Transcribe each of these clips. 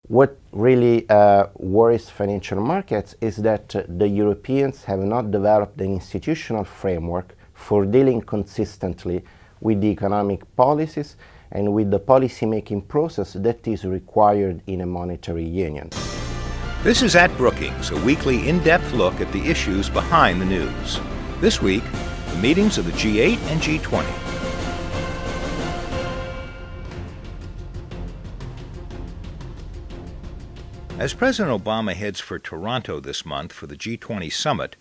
What really worries financial markets is that the Europeans have not developed an institutional framework for dealing consistently with the economic policies and with the policy-making process that is required in a monetary union. This is At Brookings, a weekly in-depth look at the issues behind the news. This week, the meetings of the G8 and G20. As President Obama heads for Toronto this month for the G20 summit,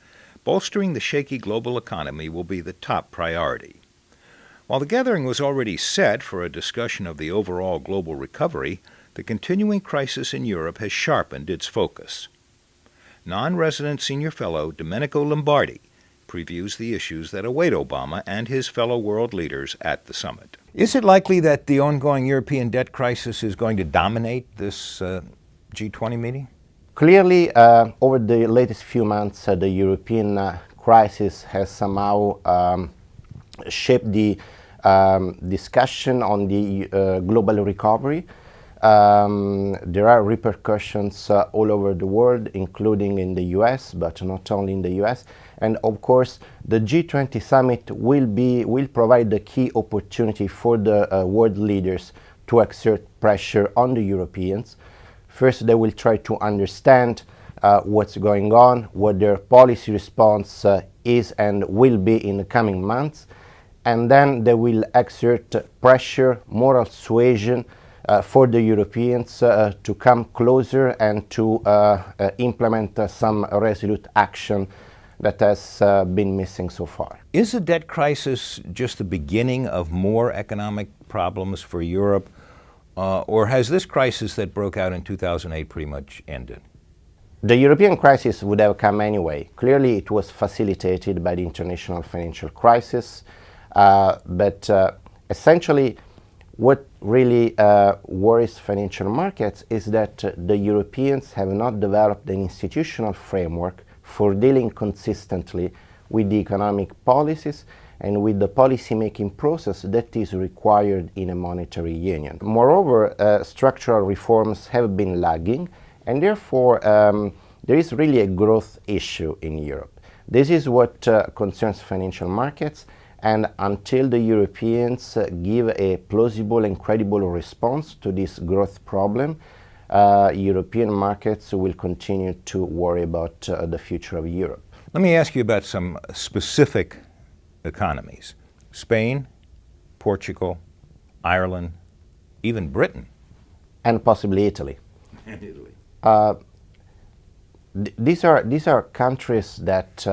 bolstering the shaky global economy will be the top priority. While the gathering was already set for a discussion of the overall global recovery, the continuing crisis in Europe has sharpened its focus. Non-resident senior fellow Domenico Lombardi previews the issues that await Obama and his fellow world leaders at the summit. Is it likely that the ongoing European debt crisis is going to dominate this G20 meeting? Clearly, over the latest few months, the European crisis has somehow shaped the discussion on the global recovery. There are repercussions all over the world, including in the US, but not only in the US. And of course, the G20 summit will provide the key opportunity for the world leaders to exert pressure on the Europeans. First, they will try to understand what's going on, what their policy response is and will be in the coming months. And then they will exert pressure, moral suasion for the Europeans to come closer and to implement some resolute action that has been missing so far. Is the debt crisis just the beginning of more economic problems for Europe? Or has this crisis that broke out in 2008 pretty much ended? The European crisis would have come anyway. Clearly, it was facilitated by the international financial crisis. But essentially, what really worries financial markets is that the Europeans have not developed an institutional framework for dealing consistently with the economic policies and with the policy-making process that is required in a monetary union. Moreover, structural reforms have been lagging, and therefore there is really a growth issue in Europe. This is what concerns financial markets, and until the Europeans give a plausible and credible response to this growth problem, European markets will continue to worry about the future of Europe. Let me ask you about some specific economies. Spain, Portugal, Ireland, even Britain. And possibly Italy. And Italy. These are countries that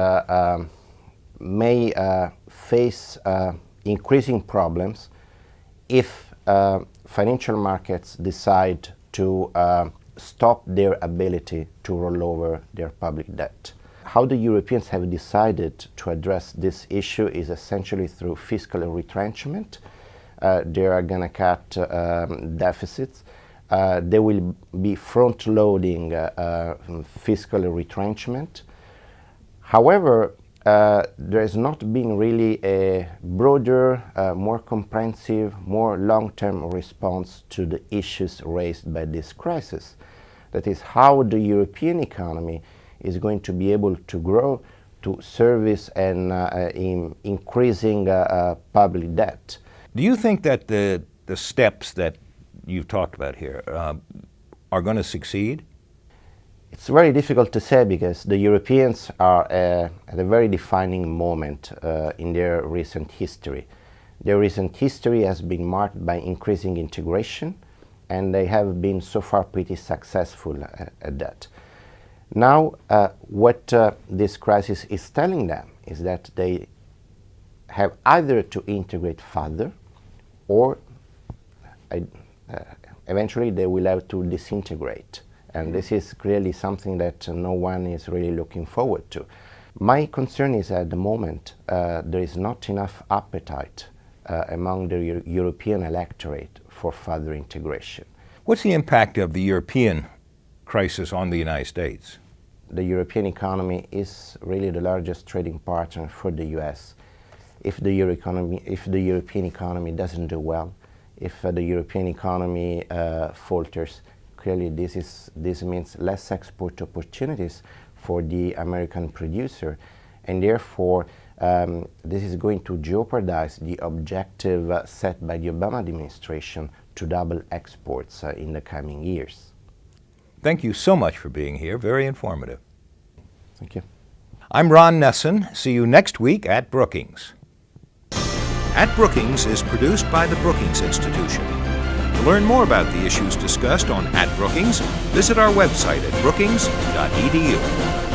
may face increasing problems if financial markets decide to stop their ability to roll over their public debt. How the Europeans have decided to address this issue is essentially through fiscal retrenchment. They are going to cut deficits. They will be front-loading fiscal retrenchment. However, there has not been really a broader, more comprehensive, more long-term response to the issues raised by this crisis. That is, how the European economy is going to be able to grow to service an increasing public debt. Do you think that the steps that you've talked about here are going to succeed? It's very difficult to say because the Europeans are at a very defining moment in their recent history. Their recent history has been marked by increasing integration, and they have been so far pretty successful at that. Now, what this crisis is telling them is that they have either to integrate further or eventually they will have to disintegrate. And this is clearly something that no one is really looking forward to. My concern is at the moment there is not enough appetite among the European electorate for further integration. What's the impact of the European crisis on the United States? The European economy is really the largest trading partner for the US. If the European economy doesn't do well, if the European economy falters, clearly this means less export opportunities for the American producer, and therefore this is going to jeopardize the objective set by the Obama administration to double exports in the coming years. Thank you so much for being here. Very informative. Thank you. I'm Ron Nesson. See you next week at Brookings. At Brookings is produced by the Brookings Institution. To learn more about the issues discussed on At Brookings, visit our website at brookings.edu.